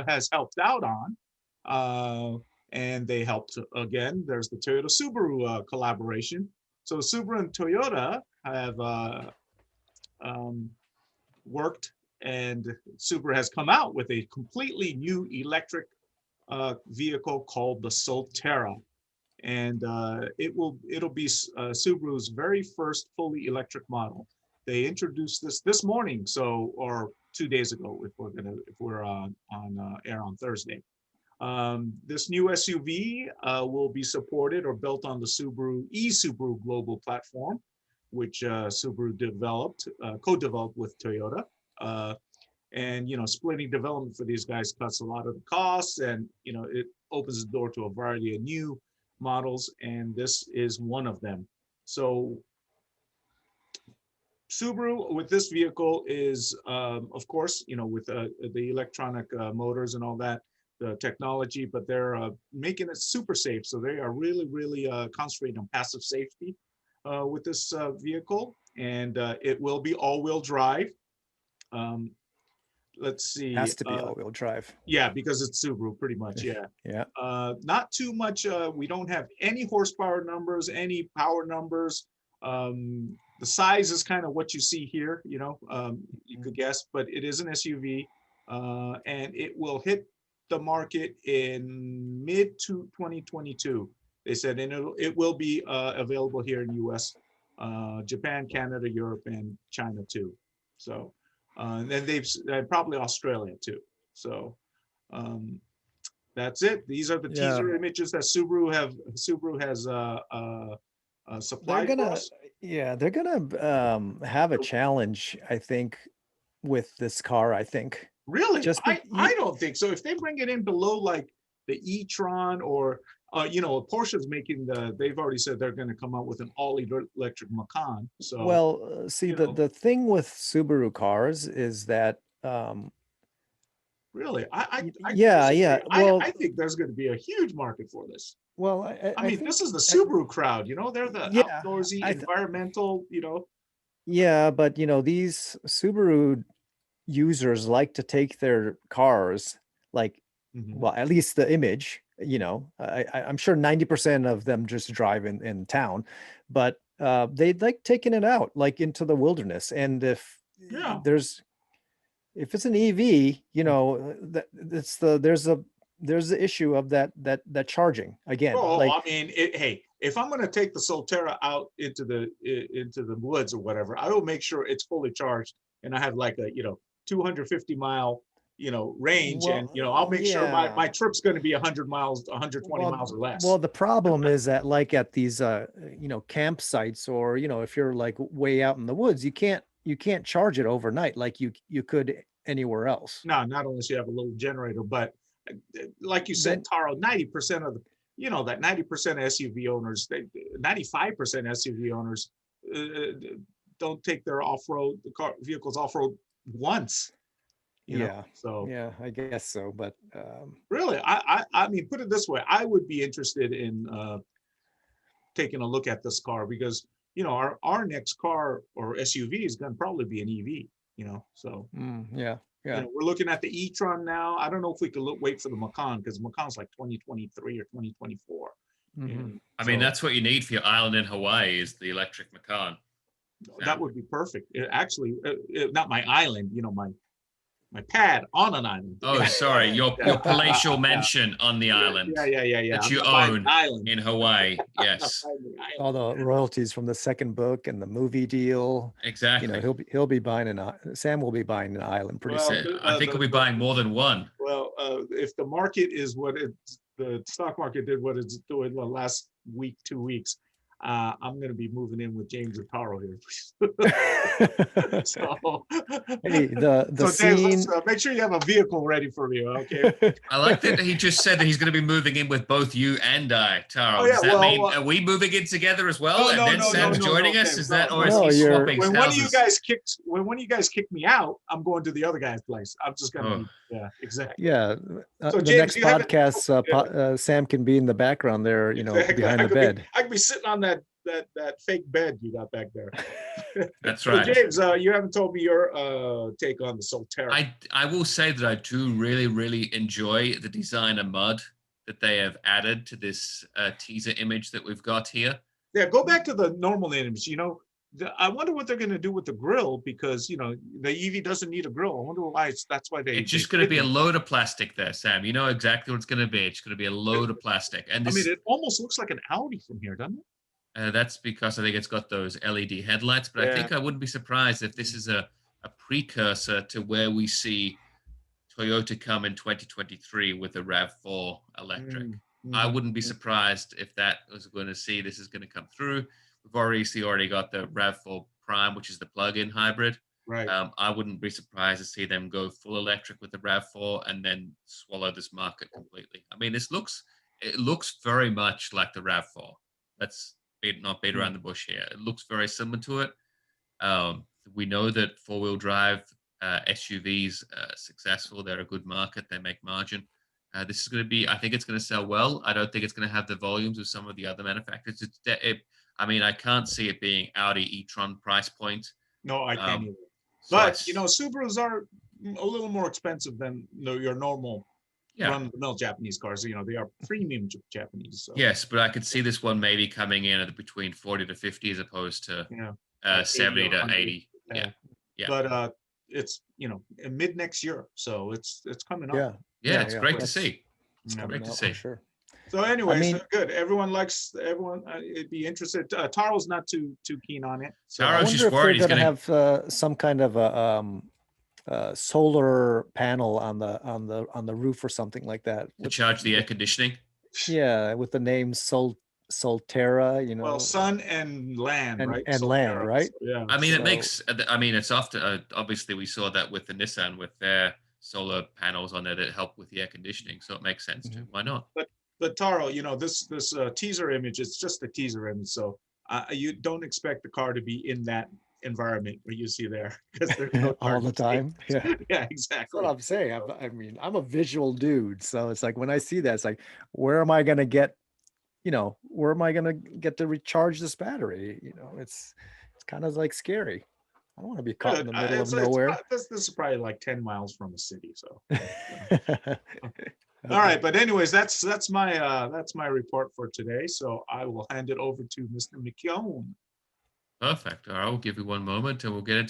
has helped out on. And they helped again. There's the Toyota Subaru collaboration. So Subaru and Toyota have um, worked, and Subaru has come out with a completely new electric vehicle called the Solterra, and it'll be Subaru's very first fully electric model. They introduced this morning, or 2 days ago, if we're on air on Thursday. This new SUV will be supported or built on the Subaru global platform, which Subaru developed, co-developed with Toyota. And splitting development for these guys cuts a lot of the costs, and it opens the door to a variety of new models, and this is one of them. So Subaru with this vehicle is, of course, with the electronic motors and all that, the technology, but they're making it super safe. So they are really, really concentrating on passive safety with this vehicle, and it will be all-wheel drive. Let's see. Has to be all-wheel drive. Yeah, because it's Subaru, pretty much. Yeah. Yeah. Not too much. We don't have any horsepower numbers, any power numbers. The size is kind of what you see here. You could guess, but it is an SUV, and it will hit the market in mid to 2022. They said, and it will be available here in the U.S., Japan, Canada, Europe, and China too. So. And then they've probably Australia too. So that's it. These are the teaser images that Subaru has supplied for us. Yeah, they're gonna have a challenge, I think, with this car. I think. Really? I don't think so. If they bring it in below like the e-tron or Porsche's making they've already said they're going to come out with an all-electric Macan. So well, see, the thing with Subaru cars is that really, I think there's going to be a huge market for this. Well, I mean, this is the Subaru crowd, they're the outdoorsy, environmental, Yeah, but these Subaru users like to take their cars, like, well, at least the image, I'm sure 90% of them just drive in town, but they like taking it out, like into the wilderness. And if it's an EV, there's the issue of that charging again. Oh, I mean, hey, if I'm going to take the Solterra out into the woods or whatever, I will make sure it's fully charged and I have like a 250 mile range, and I'll make sure my trip's going to be 100 miles, 120 miles or less. Well, the problem is that like at these campsites, or if you're like way out in the woods, you can't charge it overnight like you could anywhere else. No, not unless you have a little generator, but like you said, Taro, 90% of that 90% SUV owners, 95% SUV owners don't take their vehicles off-road once. So yeah, I guess so. But really, I mean, put it this way, I would be interested in taking a look at this car, because our next car or SUV is going to probably be an EV. So yeah. We're looking at the e-tron now. I don't know if we could wait for the Macan, because Macan's like 2023 or 2024. I mean, that's what you need for your island in Hawaii, is the electric Macan. That would be perfect. Actually, not my island, my pad on an island. Oh, sorry, your palatial mansion on the island. Yeah. That you own in Hawaii. Yes. All the royalties from the second book and the movie deal. Exactly. He'll be buying Sam will be buying an island pretty soon. I think he'll be buying more than one. Well, if the market is the stock market did what it's doing the last week, 2 weeks, I'm going to be moving in with James and Taro here. So, hey, the scene. James, make sure you have a vehicle ready for me, okay? I like that he just said that he's going to be moving in with both you and I, Taro. Oh, yeah, Does that mean are we moving in together as well? And then Sam's joining us? Is that, or is he swapping when houses? one of you guys kicked me out, I'm going to the other guy's place. I'm just going to exactly. Yeah. So the James, next podcast, Sam can be in the background there, exactly. behind the bed. I could be sitting on that that fake bed you got back there. That's So right. James, you haven't told me your take on the Solterra. I will say that I do really enjoy the design of mud that they have added to this teaser image that we've got here. Yeah, go back to the normal image. I wonder what they're going to do with the grill, because the EV doesn't need a grill. I wonder why that's why It's just going to be a load of plastic there, Sam. You know exactly what it's going to be. It's going to be a load of plastic. And this, it almost looks like an Audi from here, doesn't it? that's because I think it's got those LED headlights. But I think I wouldn't be surprised if this is a precursor to where we see Toyota come in 2023 with a RAV4 electric. I wouldn't be surprised if that was going to see this is going to come through. We've already got the RAV4 Prime, which is the plug-in hybrid. Right. I wouldn't be surprised to see them go full electric with the RAV4 and then swallow this market completely. I mean, it looks very much like the RAV4. Let's not beat around the bush here. It looks very similar to it. We know that four-wheel drive SUVs are successful. They're a good market. They make margin. This is going to be, I think it's going to sell well. I don't think it's going to have the volumes of some of the other manufacturers. I can't see it being Audi e-tron price point. No, I can't either. But, Subarus are a little more expensive than your normal run-of-the-mill Japanese cars. They are premium Japanese. So. Yes, but I could see this one maybe coming in at between 40 to 50 as opposed to 70 to 80. Yeah. But it's, mid next year. So it's coming up. Yeah, it's great to see. It's great to see. Sure. So anyways, good. Everyone. It'd be interested. Taro's not too keen on it. So Taro's just worried he's going to have some kind of a solar panel on the roof or something like that to charge the air conditioning. Yeah, with the name Solterra. Well, sun and land, right? And Solterra, land, right? So, yeah. It's often obviously we saw that with the Nissan with their solar panels on it that help with the air conditioning, so it makes sense too. Why not? But Taro, this teaser image, it's just a teaser image, so you don't expect the car to be in that environment where you see there, because there's no all the time. Yeah, yeah, exactly. That's what I'm saying. I'm a visual dude, so it's like when I see that, it's like, where am I going to get? Where am I going to get to recharge this battery? It's kind of like scary. I don't want to be caught in the middle of nowhere. This is probably like 10 miles from a city. So, All right. But anyways, that's my report for today. So I will hand it over to Mr. McKeown. Perfect. All right, we'll give you one moment and we'll get into